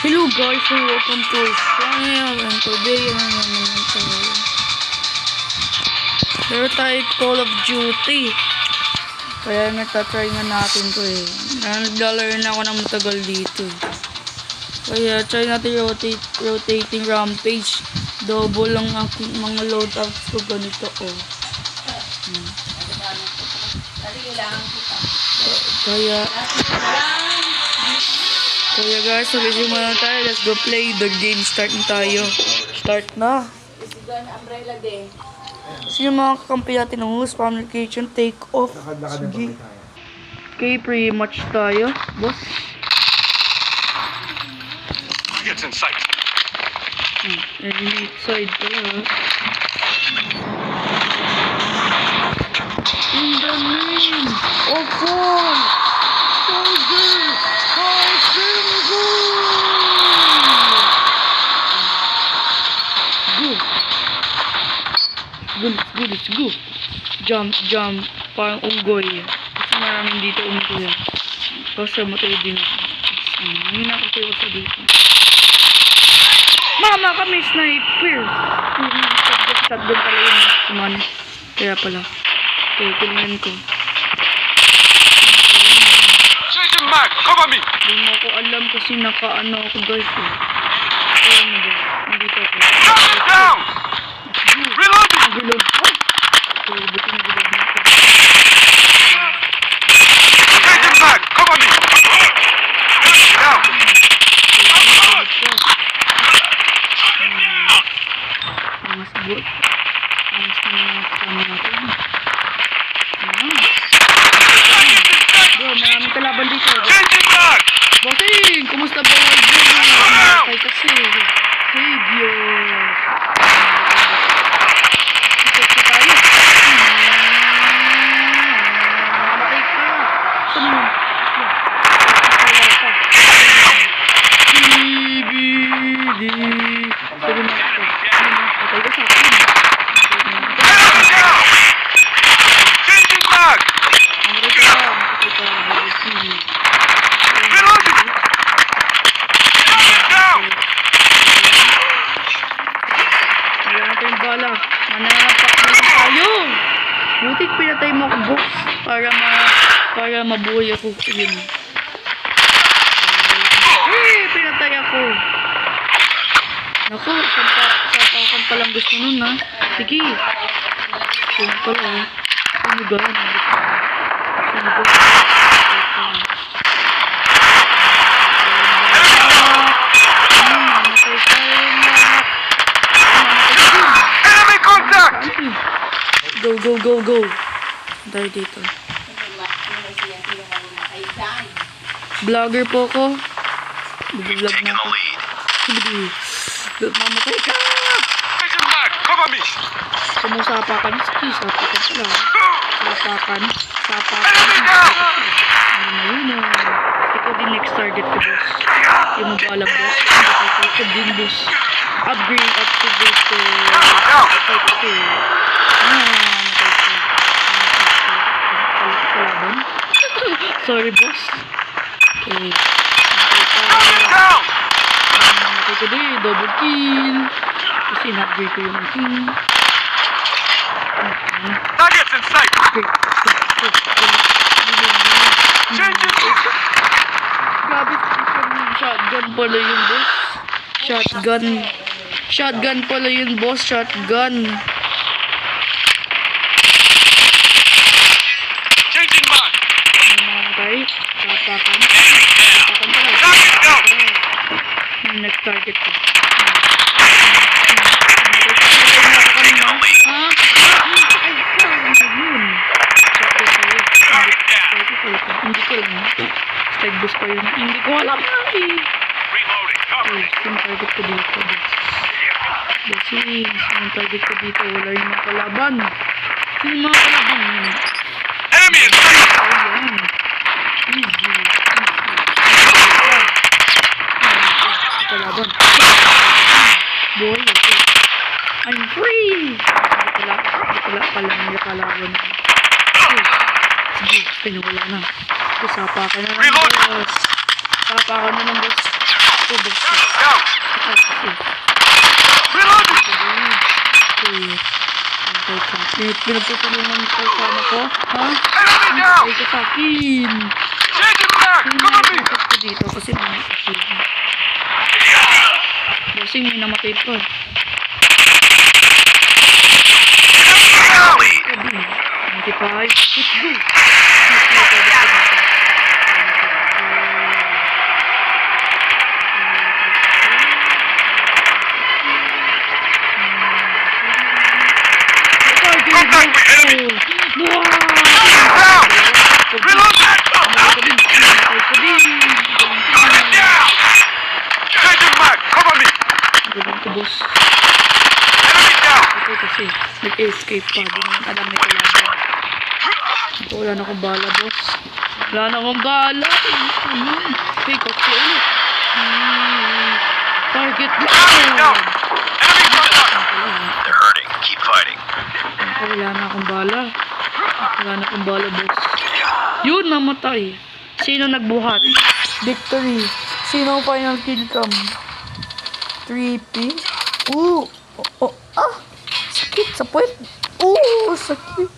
Hello guys, and welcome to Channel, and today naman tayo. Pero tayo Call of Duty. Kaya natatry nga natin to eh. Naglalaro na ako ng matagal dito eh. Kaya try natin rotating rampage. Double lang aking mga loadouts ko ganito oh. Kaya guys, sabihin mo na tayo. Let's go play the game. Start na tayo. Start na. Sino mga kakampi natin ng host? Family kitchen. Take off. Sige. Okay, pre-match tayo. Boss. It's in sight. Enemy side pala ha. In the name of God. Soldier. Let's go. Jump. Parang unggoy. Kasi maraming dito unggoy. Kasi matay din ako. Hindi na ako tayo sa dito. Mama kami sniper! Shotgun pala yun. Suman. Kaya pala. Okay, kulinan ko. Changing mag! Cover me! Hindi mo ko alam kasi naka-ano ako guys eh. Kaya mo ba? Nandito ako. Shut it down! Reloading! Nagulog ko. Okay, buti nagulog na ako. Changing mag! Cover me! Down! Ang sabot. Ang sama natin. Bro, maraming kalaban dito. Changing mag! Bossing! Kumusta ba? Matay kasi. Savior. Ikot ko tayo. Mamatay ka. Saan mo? CBD. Sabi mo ako. Patay ka sa akin. Enemy down! Changing mag! Mamatay ka. Reloading! Down! Wala na tayong bala. Mananapak na lang tayo. Butik pinatay mo ako, boss. Para mabuhay ako. Yun. Pinatay ako. Naku, sapakan palang gusto nun ha. Sige. Yun pala ha. Sumugan. Enemy contact! Go. Tayo dito. Vlogger po ako. Vlog na ako. Hindi. Mamatay ka! Changing mag! Cover me! Sumusapakan. Sige, sapakan pala. Sapakan. Enemy down! Ano na yun Ikaw din next target ko, boss. Yung mo ba alam, boss? Ikaw din, boss. Upgrade, activate ko. Down! Matay ko. Kalaban. Sorry, boss. Okay. Down! Matay ko din. Double kill. Kasi in-upgrade ko yung king. Targets in sight! Changing! Grabe, shotgun pala yun, boss. Shotgun pala yun, boss. Shotgun. Changing mag! Okay. Tapakan. Target down! Next target ko. Taking the lead! Ha? Ay, yun. Shotgun pala yun. Hindi ko alam. Stag boss pa yun. Hindi ko alam. Reloading! Cover me! Yung target ko dito. Yung target ko dito. Wala yung mga kalaban. Sino yung mga kalaban yun? Enemy in sight! Ayan. Easy. Kalaban. Boy, okay. I'm free! Wala pala ng kalaban. Sige, pinawala na. Sapa ka na ng boss. Sapa ka na ng boss. ko, boss. Down. Reloading. Pinagtutulungan ko kasama ko, ha? Enemy down. Ay ka sa akin. Changing back. Cover me. Pinagtutulungan ko dito kasi may namatay. Bossing, may namatay pa. Enemy down. Sabi, 95. Let's go. Contact with enemy. Wow! Down. Reload that. Down. Changing back. Cover me. Galing ko, boss. Enemy down. Ito kasi, nag-escape pa. Di naman alam may kalaban. Ito, wala na akong bala, boss. Wala na akong bala. Fake out ko ulit. Target Down. down. Enemy contact. They're hurting. Keep fighting. Wala na akong bala. Wala na akong bala, boss. Yun, namatay. Sino nagbuhat? Victory. Sino ang final kill cam? 3P? Oh, ah! Sakit sa puwet. Sakit.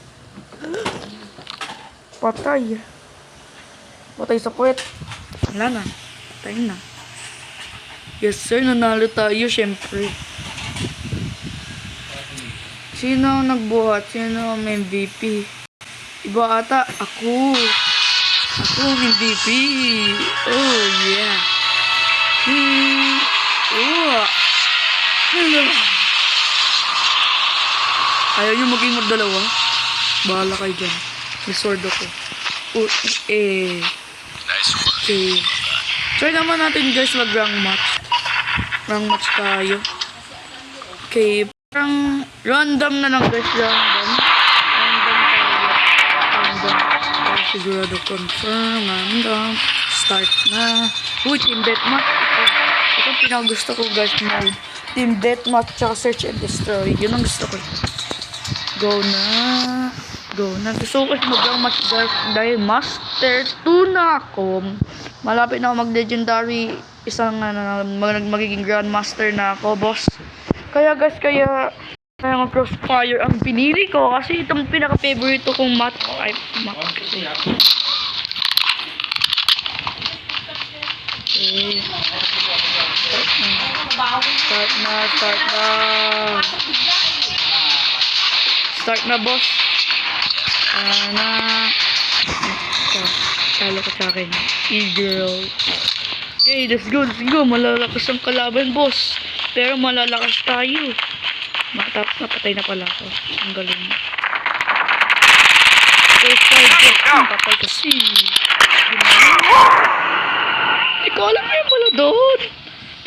Patay. Patay sa puwet. Wala na. Patay na. Yes, sir. Nanalo tayo, syempre. Sino ang nagbuhat? Sino ang MVP? Iba ata. Ako. Ako ang MVP. Oh, yeah. Ayaw nyo maging magdalawa? Bahala kayo dyan. May sword ako. Nice one. Okay. Try naman natin guys mag-rank match. Rank match tayo. Okay. Parang random na lang guys. Random tayo. Random. Sigurado confirm. Random. Start na. Uy, team deathmatch. Ito ang pinakagusto ko guys mode. Team deathmatch tsaka search and destroy. Yun ang gusto ko. Go na. Go na. Gusto ko kasi mag-rank match guys dahil master 2 na ako. Malapit na ako mag-legendary. Isang magiging grandmaster na ako, boss. Kaya guys, kaya ang crossfire ang pinili ko kasi itong pinaka-favorite kong map ay map kasi. Okay. Start na, boss. Talo ko sa akin. E-girl. Okay, let's go. Malalakas ang kalaban, boss. Pero malalakas tayo. Tapos napatay na pala ako. Ang galing. First side ko. Patay kasi. Ikaw alam mo yun pala doon.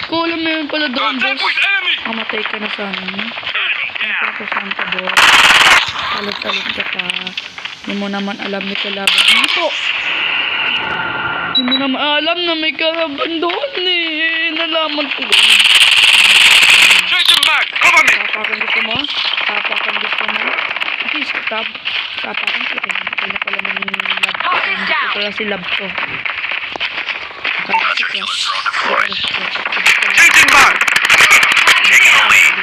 Contact Boss. with enemy. Mamatay ka na sana. Mamatay ka saan ka, boss. Talog-talog ka pa. Hindi mo naman alam may kalaban dito. Hindi mo naman alam na may kalaban doon eh. Nalaman ko. Changing back. Cover me. Tapakan gusto mo? Okay, tapakan ko. Kaya na pala ng lab ko. Ito lang si lab ko. Hunter killer drone deployed. Changing back. Taking the lead.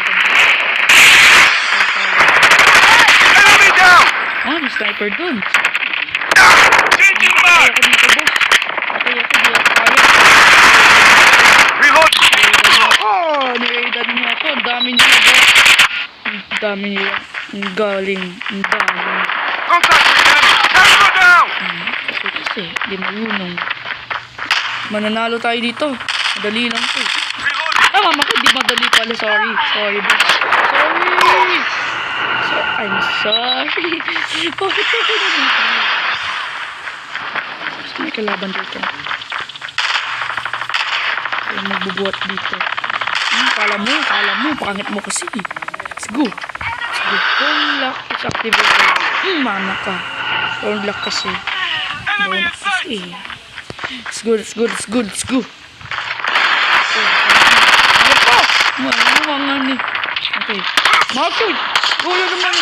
Enemy down. May sniper dun. Changing Patay back. ako dito, boss. Patay ako, di ako kaya. Reload. Niraidan niya ako. Ang dami niya, boss. Ang dami niya. Ang galing. Ang dami. Contact with enemy. Tango down. Kasi, di marunong. Mananalo tayo dito. Madali lang to. Reload. Mama ko, di madali pala. Sorry, boss. I'm sorry. Bakit ako naman? May kalaban dito. Kaya magbubuhat dito. Kala mo, pangit mo kasi. Let's go. Don't lock is activated. Mama ka. Don't lock kasi. Enemy in sight. Let's go. Ano ni? Okay. Marco! Wala naman.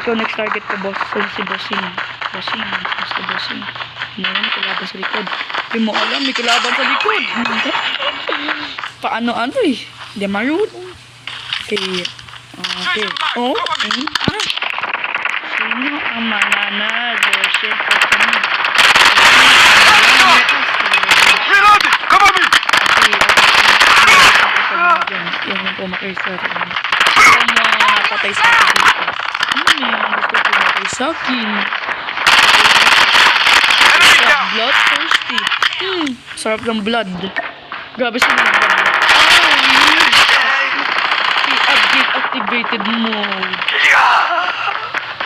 Ikaw next target ko, boss. Si bossing. Bossing. Basta bossing. Ngayon, may kalaban sa likod. Hindi mo alam, may kalaban sa likod. Paano ano eh? Hindi marunong. Okay. Okay. Oh? Sino ang mananalo? Siyempre kami. Reloading! Cover me! Yan yung pumakay sa akin. Ano mo napatay sa akin dito? Gusto pumakay sa akin. Enemy down! Bloodthirsty. Sarap ng blood. Grabe sa mga blood. Update activated mode.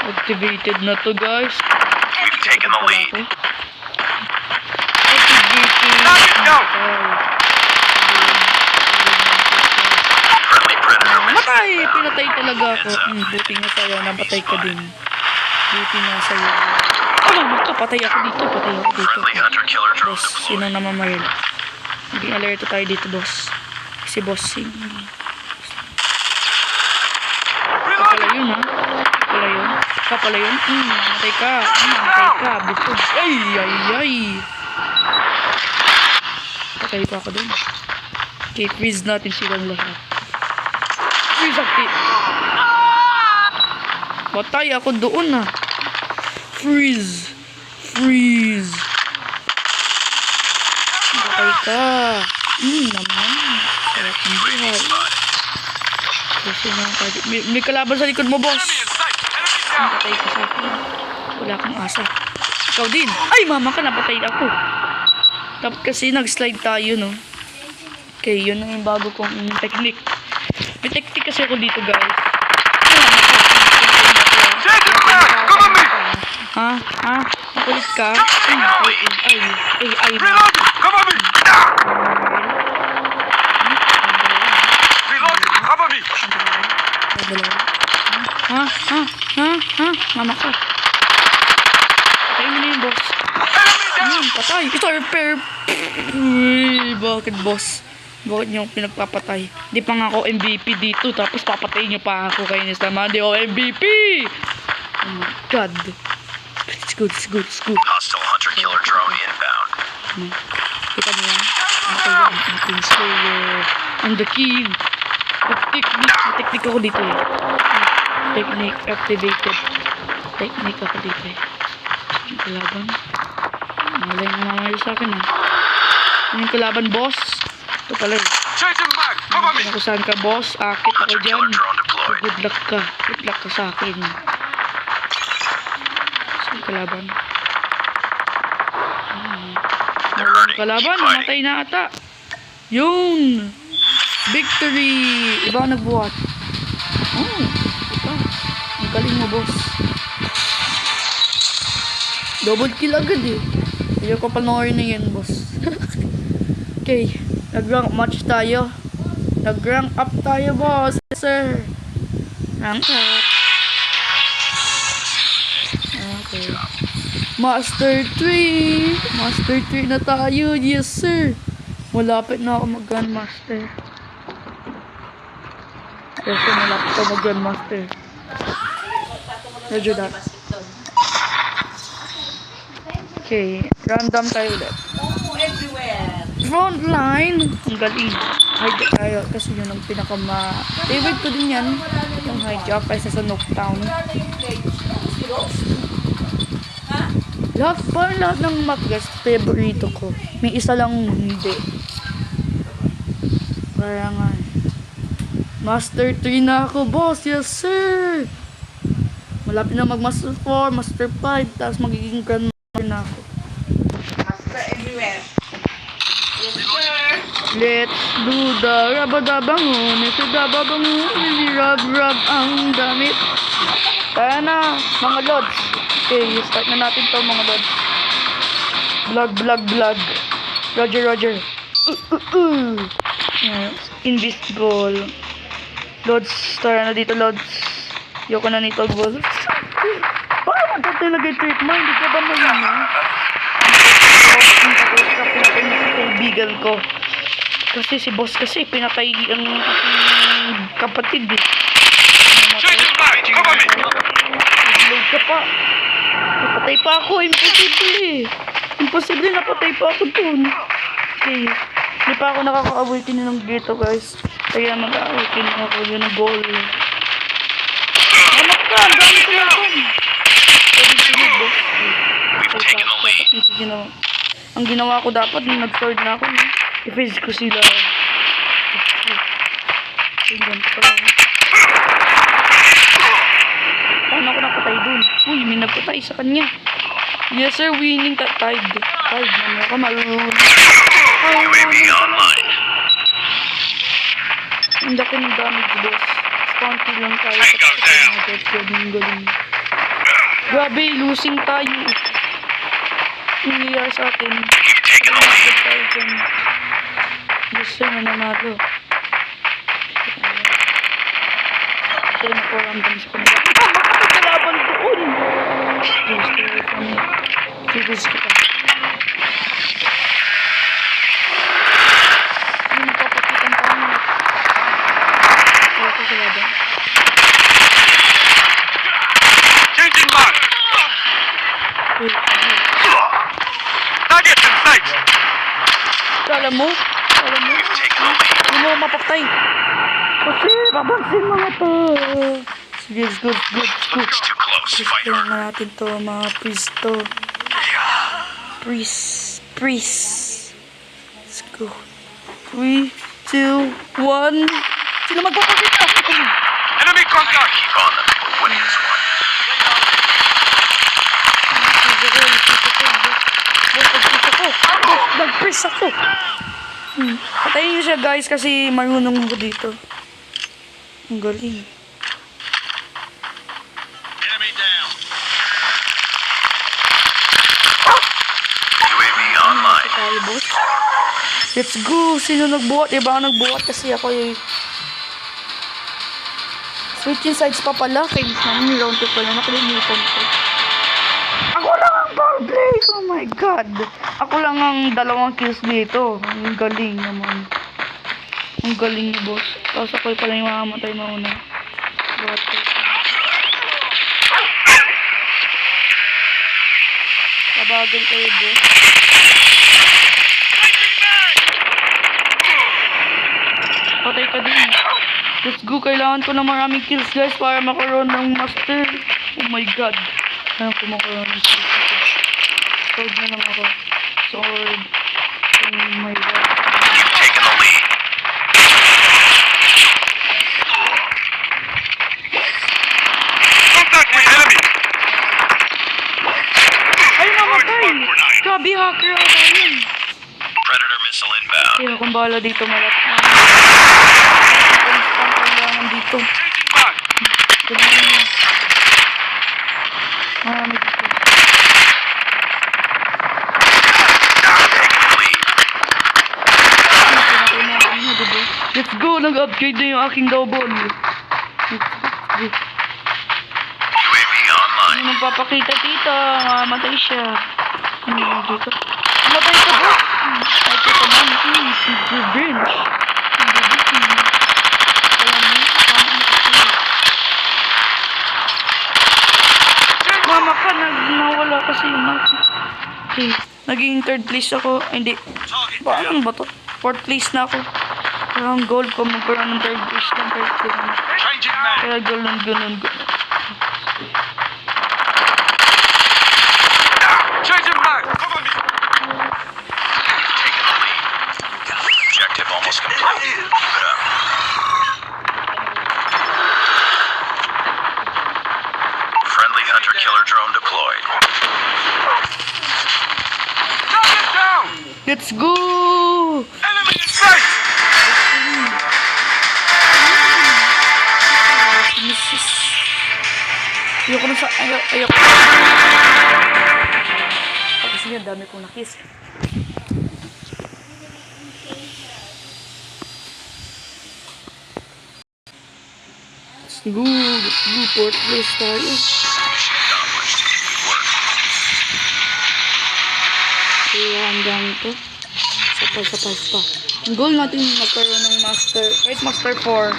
Activated na to, guys. We've taken the lead. Activated. Knock it down! Friendly predator missile. Matay! Pinatay talaga ako. Buti nga sa'yo. Napatay ka din. Buti nga sa'yo. Patay ako dito. Patay ako dito. Friendly hunter-killer drone Boss, deployed. sino namamaril? Maging alerto tayo dito, boss. Si bossing. Kapala yun, ha? Kapala yun. Kapala yun. Matay ka. Matay ka. Busog. Ay, ay, ay. Patay pa ako dun. Okay, freeze natin silang lahat. Freeze active. Patay ako doon, ha. Freeze. Freeze. Patay ka. Naman. Sarap ng buhay. Kasi nga, may kalaban sa likod mo, boss. Enemy in sight! Enemy down! Patay ka sa akin. Wala kang asa. Ikaw din. Ay, mama ka, napatay ako. Dapat kasi nag-slide tayo, no? Okay, yun na yung bago kong technique. May technique kasi ako dito, guys. Changing back! Cover me! Ha? Ha? Nakulit ka? Ay. Reloading! Cover me! Reloading! Cover me! Ha? Mama ka. Patay mo na yun, boss. Enemy down! Patay. Ito, repair. Uy, bakit, boss? Bakit niyo pinagpapatay? Di pa nga ako MVP dito, tapos papatay niyo pa ako kayo ni Sama. Di ako MVP! Oh my God. It's good. Hostile hunter-killer drone inbound. Kita mo yan? Ako yan, ang King Slayer. I'm the king. Technique ako dito eh. Technique activated. Technique ako dito eh. Yung kalaban. Malay na mamayo sa akin ah. Yung kalaban, boss. Ito pala eh. Changing back! Cover me! Kung saan ka, boss? Akit ako dyan. Hunter-killer drone deployed. Good luck ka. Good luck ka sa akin. Saan kalaban? They're Walang hurting. kalaban. Keep fighting. Namatay na ata. Yun! Victory! Iba ang nagbuhat. Oh, ito. Ang galing mo, boss. Double kill agad eh. Hindi ko panoorin na yan, boss. Okay. Nag-rank match tayo. Nag-rank up tayo, boss. Yes, sir. Rank up. Okay. Master 3! Master 3 na tayo. Yes, sir. Malapit na ako mag-Grandmaster. Yes, sir. Malapit ako mag-Grandmaster. Roger that. Okay. Random tayo ulit. Frontline! Ang galing. Hijack tayo. Kasi yun ang favorite ko din yan. Yung hijack kaysa sa Knockdown. Parang lahat ng map guys, favorito ko. May isa lang hindi. Parang nga. Master 3 na ako, boss. Yes, sir. Malapit na mag-Master 4, Master 5, tapos magiging Grandmaster na ako. Master everywhere. Let's do the rabadabangon. Ito dababangon. Rab ang damit. Kaya na, mga lods. Okay, start na natin to mga lods. Vlog. Roger. Yeah. Invisible. Lods, tara na dito, Lods. Yoko na nito, boss. Bakit mo talaga yung treatment? Hindi ka ba mo yun, ha? Pinatay niya si kaibigan ko. Kasi si boss kasi pinatay ang aking kapatid, eh. Changing back! Cover me! Nag-load ka pa. Napatay pa ako. Imposible. Imposible, napatay pa ako dun. Okay. Hindi pa ako nakaka-awaken ng dito, guys. Kaya mag-awaken ako yun ng goal. Anak ka, ang dami ko lang. Pwede sunod, boss. We've taken the lead. Ang ginawa ko dapat, nung nag-sword na ako, i-face ko sila. Ganyan pa lang. Paano ako napatay dun? Uy, may nagpatay sa kanya. Yes sir, winning that tide. Tide, naman ako marunong. UAV online. Ang laki ng damage, boss. Spawn kill lang tayo. Tango down. Ang galing. Grabe, losing tayo. Ang nangyayari sa atin. We've taken the lead. Yes sir, nananalo. Kasi nakuramdam sa kanila. Bakit kalaban doon? Yes, kaya kami. Figures kita. Hindi napapakita ang pangat. Kaya ko kalaban. Changing mag. Wait, Target in sight. Kala mo? We've taken the lead. Hindi mo mapapatay. Kasi, babansin mga to. Sige, good. It's too close. Fight Kailangan harder. natin to, mga priest to. Priest. Let's go. 3, 2, 1. Sino magpapakita? Enemy contact. Keep on them. We're winning this one. Nag-press ako. Patayin niyo siya guys kasi marunong ako dito. Ang galing. Enemy down. UAV online. Tayo boss. Let's go. Sino nagbuhat? Iba ang nagbuhat kasi ako eh. Switching sides pa pala. Kaya namin round 2 pala. Nakalimutan ko. Ako lang ang ball play. Oh my god. Ako lang ang 2 kills dito. Ang galing naman. Ang galing ni boss. Tapos ako pala yung mamamatay mauna. Buhat. Kabagal kayo boss. Patay ka din. Let's go. Kailangan ko na maraming kills guys para makaroon ng master. Oh my god. Kailangan ko makaroon ng kills. Sword na lang ako. Sword. Oh my god. You've taken the lead. Contact with enemy. Ay, namatay! Grabe, hacker ata yun. Predator missile inbound. Kaya kung bahala dito malat. Kailangan dito. Changing mag. Kailangan yun. Marami dito. Taking the lead. Pinatay na ako niya, diba? Let's go! Nag-upgrade na yung aking double. Let's go. UAV online. Ano magpapakita tita? Mamatay siya. Ano yung dito? Mamatay ka ba? Ay, tita man. Revenge. Mama ka, nawala kasi yung natin. Okay. Naging 3rd place ako. Ay, hindi. Target Paano ba to? 4th place na ako. Kaya ang goal ko magkaroon ng 3rd place ng 3rd place. Changing mag. Kaya ganun. Changing mag. Cover me. Taking the lead. Objective almost complete. Keep it up. Friendly hunter-killer drone deployed. Target down. Let's go! Enemy in sight. Mrs. Ayoko na sa... Ayoko. Kasi nga, dami kong nakis. Let's go. Fourth place tayo. Mission accomplished. Good work. Kaya hanggang ito. Sapay pa. Ang goal natin magkaroon ng master. Kahit master 4.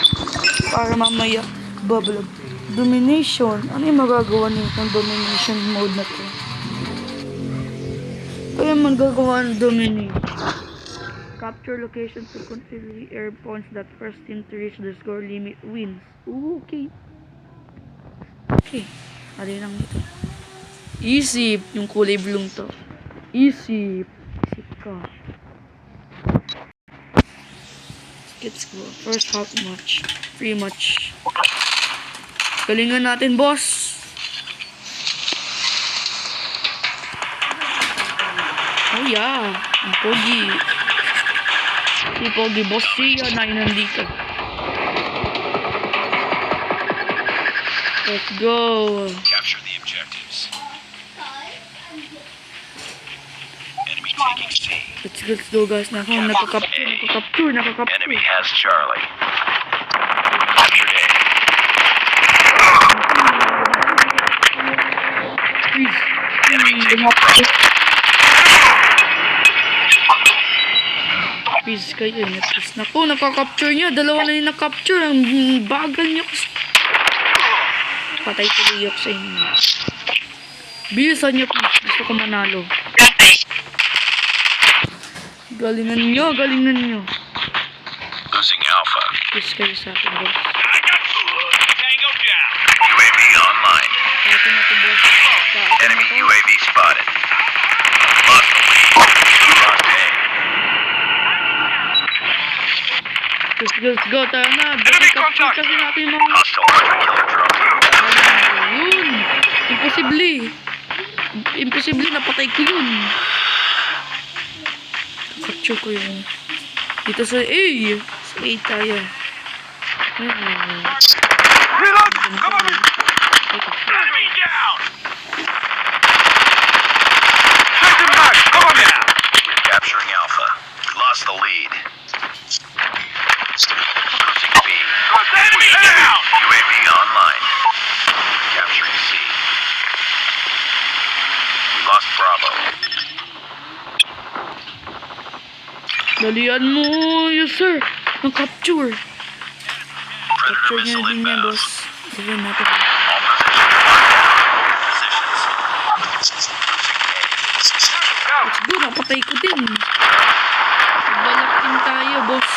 Para mamaya. Babalog. Domination. Ano yung magagawa nitong domination mode na to? Ano yung magagawa ng dominate? Capture locations to control the air points that first team to reach the score limit wins. Ooh, okay. Okay. Alin lang ito. Isip. Yung kulay blue to. Isip. Isip ka. Let's go. First half match. Free match. Galingan natin, boss. Oh yeah. Ang pogi. Si pogi boss siya na nandito. Let's go. Capture the objectives. Enemy taking C. Let's go guys. Nakakapture. Enemy has Charlie. Captured A. Freeze. Enemy taking Bravo. Freeze kayo. Freeze. Naku, nakakapture niya. Dalawa na yung nakapture. Ang bagal niya kasi. Patay tuloy ako sa inyo. Bilisan niyo please. Gusto ko manalo. Galingan niyo. Losing Alpha. Please kayo sa akin, boss. Tango down. UAV online. Kaya ito na ito, boss. Enemy UAV spotted. Lost the lead. Lost A. Let's go. Tayo na. Enemy Capture contact. kasi natin yung mga... Hostile hunter-killer drone. Yun. Imposible. Napatay ko yun. Capture ko yun. Dito sa A. Sa A tayo. Reload. Cover me. Enemy down. Changing mag. Cover me. We're capturing Alpha. We lost the lead. Losing B. Enemy down. UAV online. Capturing C. We lost Bravo. Dalian mo. Yes, sir. Capture Predator niya missile din yan, inbound. boss. Gawin natin. All positions. Losing A. Let's go. Napatay ko din. Lock-in tayo, boss.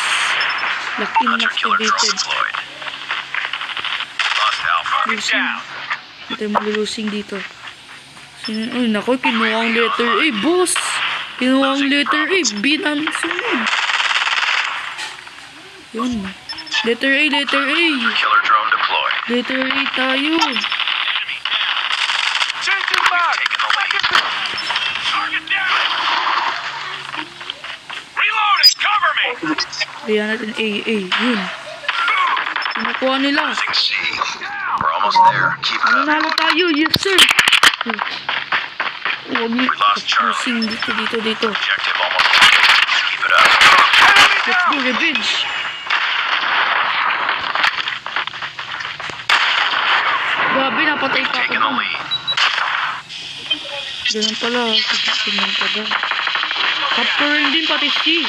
Lock-in Hunter-killer drone activated. deployed. Lost Alpha. Losing. Hindi tayo malulusing dito. Uy, naku. Kinuha ang letter A, boss. Kinuha ang letter A. B na sunod. Yun. Letter A. Killer drone deployed. Letter A tayo. Changing mag. Taking the lead. Target down. Reloading. Cover me. Kaya natin A. Yun. Kinukuha nila. Losing C. We're almost there. Keep it up. Nanalo tayo. Yes, sir. Huwag niyo. We lost Charlie. Pusing dito. Objective almost complete. Keep it up. Enemy Let's down. go, revenge. Grabe, napatay pa ako. Taking the lead. Ganun pala. Ganun pala. Capturing din pati C.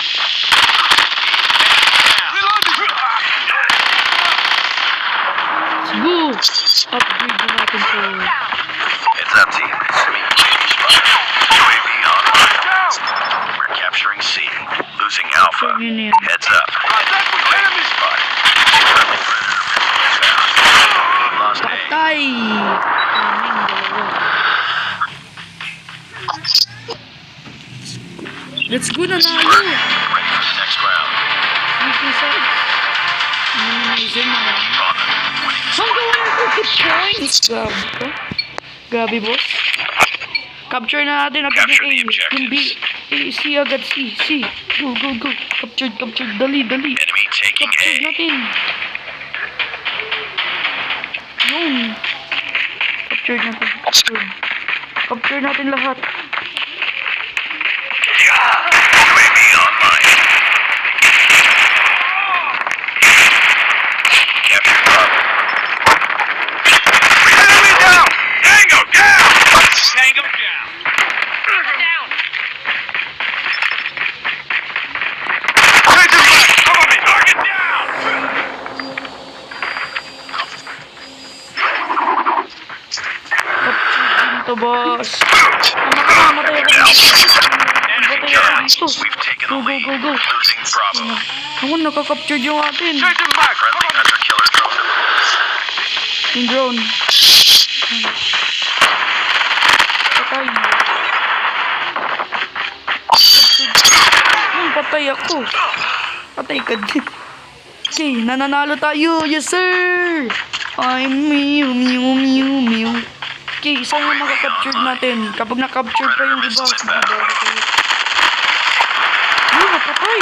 Reloading. Let's go. Upgrade na natin to. Heads up, team. Enemy UAV spotted. UAV online. Down. We're capturing C. Losing Alpha. Yun na yan. Heads up. Contact with UAV enemy. spotted. Friendly Predator missile inbound. Lost A. Patay. Aming dalawa. Let's go na nalo. Get ready for the next round. Weekly sides. Amazing na. Keep on them. Winning is Hanggang 150 points. Grabe, boss. Capture na natin agad Capture yung the A. Yung B. A, C agad. C. Go. Captured. Dali. enemy taking Captured A. natin. Yun. Capture natin lahat. UAV online. Capture Bravo. Enemy down. Tango down. Tango down. Changing mag. Cover me. Target down. boss. Namatay ako dito. Enemy kills. We've taken the Go, go, lead. go, go. Losing Bravo. Ako, nakaka-capture yung atin. Friendly hunter killer drone deployed. Yung drone. Patay. Patay ako. Patay ka din. Okay, nananalo tayo. Yes, sir! I'm Mew, Mew, Mew, Mew. Okay, isa yung makaka-capture natin. Kapag na-capture pa yung iba, magbabago tayo. Yun, napatay!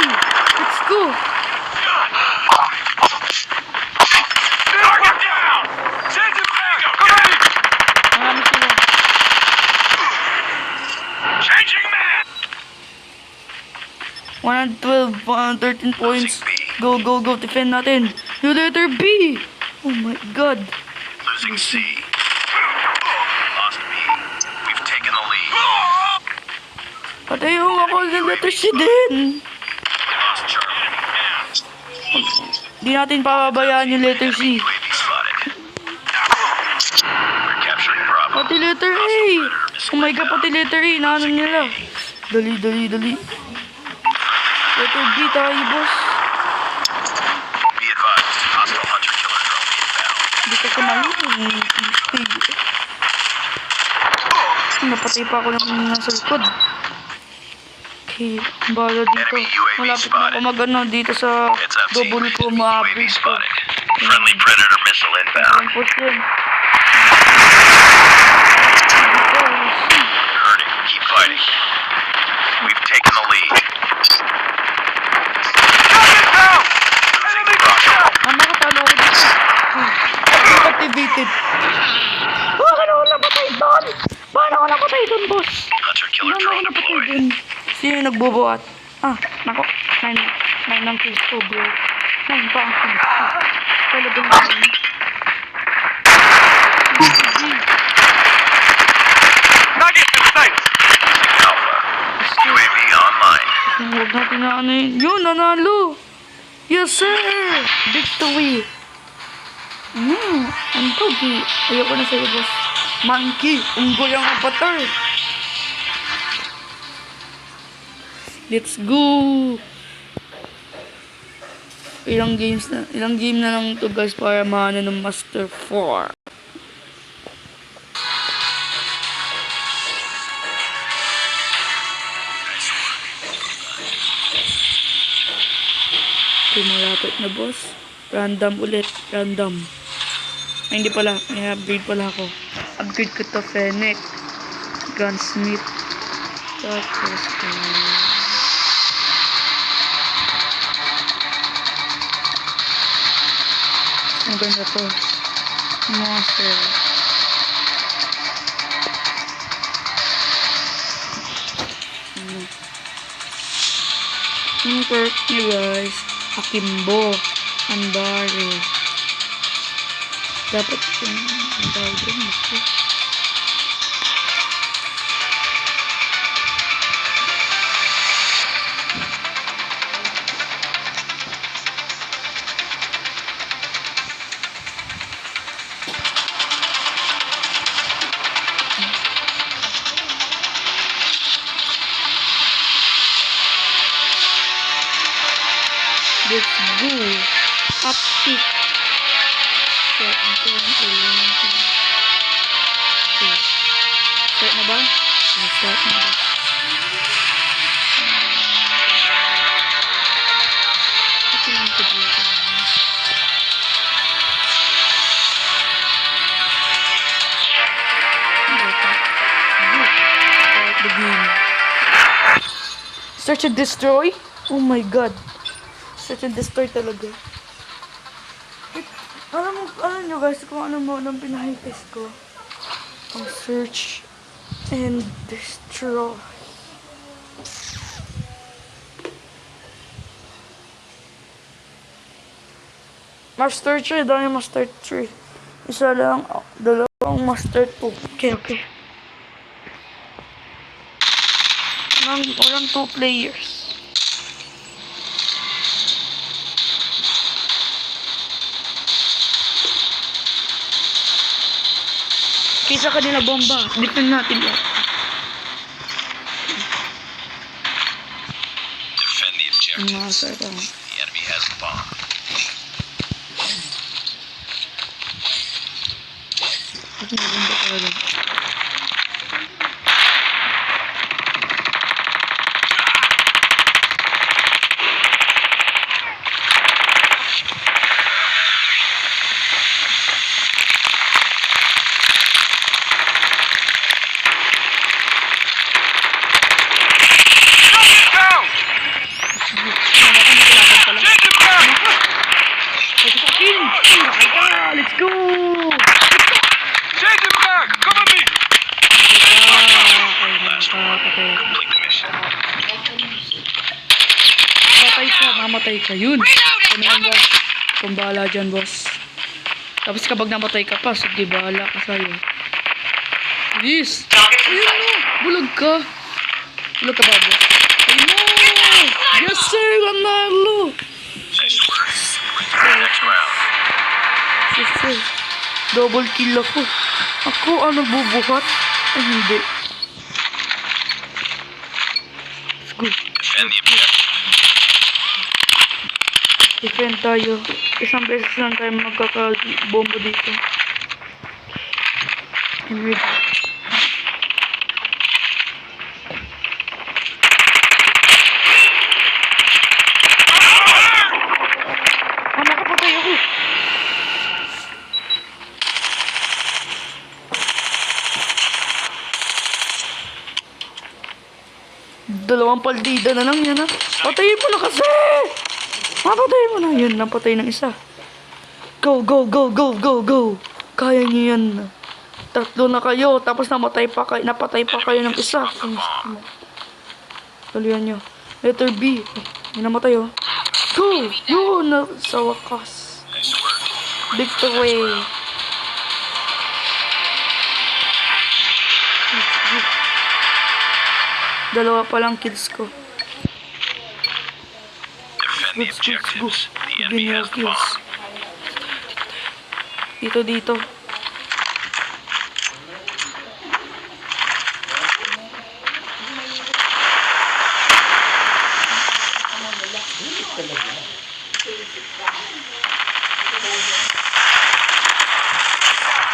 Let's go! Target down! Changing mag! Marami sila. Changing mag! 112, 113 points. Go, go, go. Defend natin. You letter B! Oh my God. Losing C. Lost B. We've taken the lead. Patay yung ako ng letter C din. Lost Charlie. Di natin pababayaan yung letter C. UAV spotted. We're capturing Bravo. Pati letter A. Oh my God, pati letter A. Naano nila. Dali, dali, dali. Letter B tayo, boss. Be advised, hostile hunter killer drone inbound. Di ka kumain. Napatay pa ako ng nasa likod. Okay, bala dito. Enemy UAV Malapit na ako spotted. mag-ano dito sa It's up team. double ko UAV ma-upgrade ko. spotted. Friendly Predator missile inbound. Ang push yun. Hurting. Keep fighting. We've taken the lead. Losing Bravo. Nakatalo ako dito. Activated. Paano ako napatay doon? Paano ako napatay doon, boss? Hunter killer Paano ako drone napatay deployed. doon? Sino yung nagbubuhat? Nako. 9 ang kills ko, bro. 9 pa ang kills ko. Talagang 9. Nugget in sight! Alpha. UAV online. Huwag natin na ano yun. Yun, nanalo! Yes, sir! Victory! Ang pogi. Ayoko na sa'yo, boss. Monkey! Unggoy ang avatar! Let's go! Ilang game na lang to guys para maano ng Master 4. Okay, malapit na boss. Random ulit. Random. Ay, hindi pala. May upgrade pala ako. Upgrade ko to Fennec. Gunsmith. Tapos, ang ganda to. Monster. Yung perk niya guys. Akimbo. Andare. Dapat yung ang tawag doon. Gusto. Let's go. Up pick. Start natin. Okay. Start na ba? Start na ba? Ito yung dito. Start the game. Search and destroy? Oh my God. Search and destroy talaga. Alam nyo guys, kung ano mo nang pinahitest ko. Ang search and destroy. Master 3, dahil Master 3. Isa lang, dalawang Master 2. Okay, okay. Walang 2 players. Pisa kanila bomba. Defend natin yan. Defend the Ang objectives. mga sarang. The enemy has the bomb. Kasi maganda talaga. Target down! Taking fire! Let's go! Taking back! Cover me! Complete the mission. Mamatay ka. Yun. Ano yan, boss? Kung bahala dyan, boss. Tapos kapag namatay ka pa, sige, bahala ka sa'yo. Yes! Ayun mo! Bulag ka! Bulag ka ba, boss? Ayun mo! Yes, sir! Manalo! Nice work. Ready for the next round. Yes, sir. Double kill ako. Ako, ano, bubuhat? Ay, hindi. Let's go. Defend the objective. Defend tayo. Isang beses lang tayo magkakabomba dito. I'm ready. Nakapatay ako. Dalawang paldida na lang yan, ha? Patayin mo na kasi! Mapatayin mo na. Yun, napatay ng isa. Go, go, go, go, go, go. Kaya niyo yan. Tatlo na kayo. Tapos napatay pa kayo ng isa. Tuloyan nyo. Letter B. May namatay, oh. Go! Yun! Sa wakas. Nice work. Victory! Dalawa pa lang kills ko. Defend the objectives. The enemy Binyo has the kills. bomb. Dito.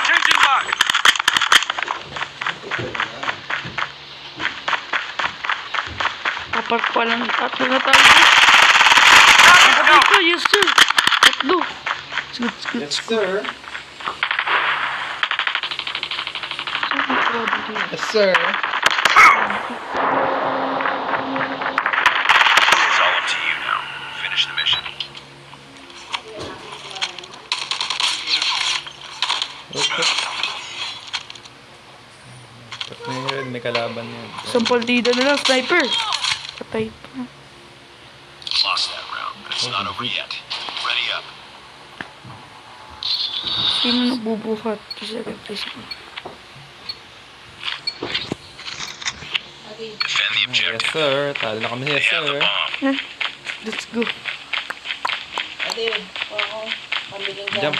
Changing back! Kapag palang tatlo na tayo. Target down! Dito, yes sir. Tatlo. Good. Yes, sir. Yes, sir. It's all up to you now. Finish the mission. May kalaban yan. Isang partida na lang, sniper. Patay pa. Lost that round, but it's not over yet. Ready up. Sino nagbubuhat? Second place ako. Defend the Yes, objective. sir. Talo na kami. They Yes, have the sir. bomb. Let's go. Ate yun. Oo. Pamiling Jump.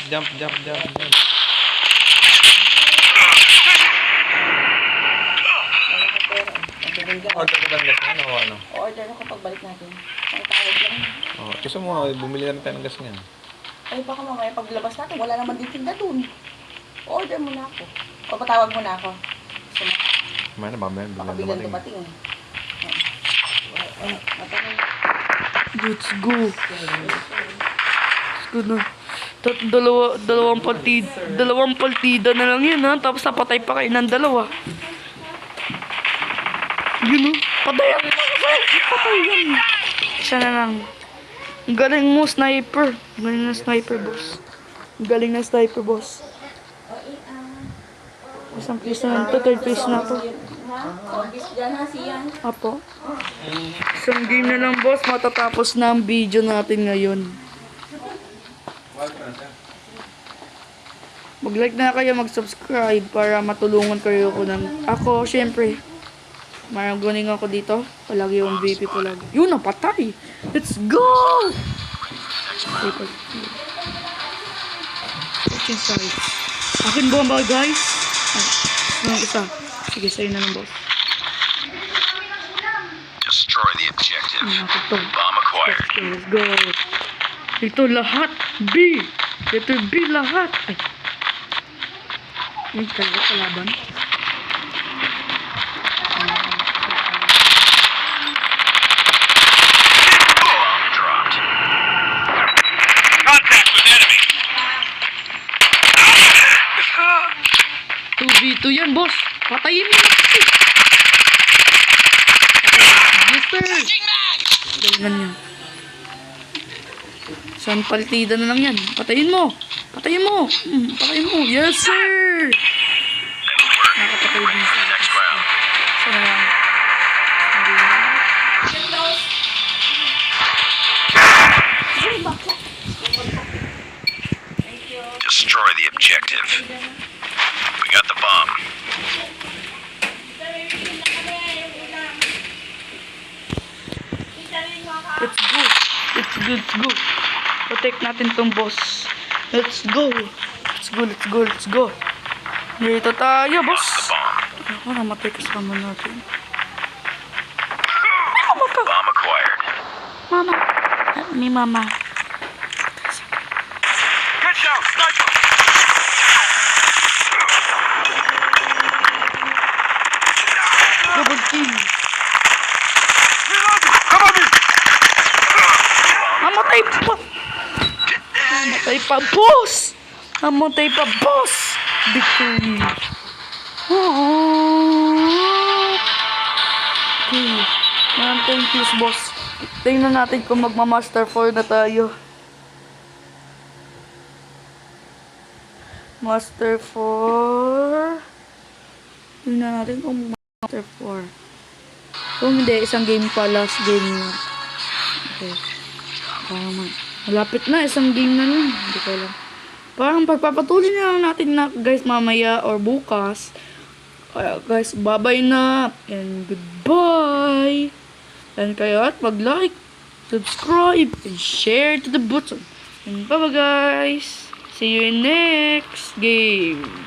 Order ko ba ng gas niyan o ano? Order ako pagbalik natin. Ang tawag lang. Oh, gusto mo, bumili na tayo ng gas niyan. Ay, baka mamaya paglabas natin, wala naman din tinda dun. Order mo na ako. O patawag mo na ako. Gusto mo? Kumain na ba? Baka Baka biglang dumating eh. Matanong. Let's go. Let's go na. Dalawang partida na lang yun, ha? Tapos napatay pa kayo ng dalawa. Yun, oh. Patayan mo kasi. Patayan. Isa na lang. Ang galing mo, sniper. Ang galing na sniper, boss. Ang galing na sniper, boss. Isang place na ito. Third place na to. Diyan ha, siyan. Apo. Isang game na lang, boss. Matatapos na ang video natin ngayon. Mag-like na kayo, mag-subscribe para matulungan kayo ko ng... Ako, syempre. Maraguning ako dito. Palagi yung MVP palagi. Yun, napatay! Let's go! Akin bomba, guys. Ay. Yung isa. Sige, sa'yo na ng boss. Destroy the objective. Ito. Bomb acquired. Let's go. Ito lahat. B. Ito B lahat. Ay. May talaga kalaban. Bomb dropped. Contact with enemy. 2v2 yan, boss. Patayin mo na. Yes, sir. Galingan niya. Saan partida na lang yan? Patayin mo. Patayin mo. Patayin mo. Yes, sir. That'll work. Nakapatay din Ready for the next round. Sana lang. Destroy the objective. We got the bomb. Let's go. Let's go. Let's go. Protect natin tong boss. Let's go. Let's go. Let's go. Let's go. Dito tayo, boss. Lost the bomb. Ako, namatay kasama natin. Bomb acquired. Mama. May mama. Good show, sniper. Double kill. Come on, me. Namatay pa. Namatay pa, boss. Namatay pa, boss. Victory. Okay. Thank you, boss. Tingnan natin kung magma-master 4 na tayo. Master 4. Tingnan natin kung Master 4. Kung hindi, isang game pa. Last game na. Okay. Parang malapit na. Isang game na lang. Hindi ko alam. Parang pagpapatuloy na lang natin na guys mamaya or bukas. Kaya guys, bye-bye na. And goodbye. And kaya at mag-like, subscribe, and share to the button. And bye-bye guys. See you in next game.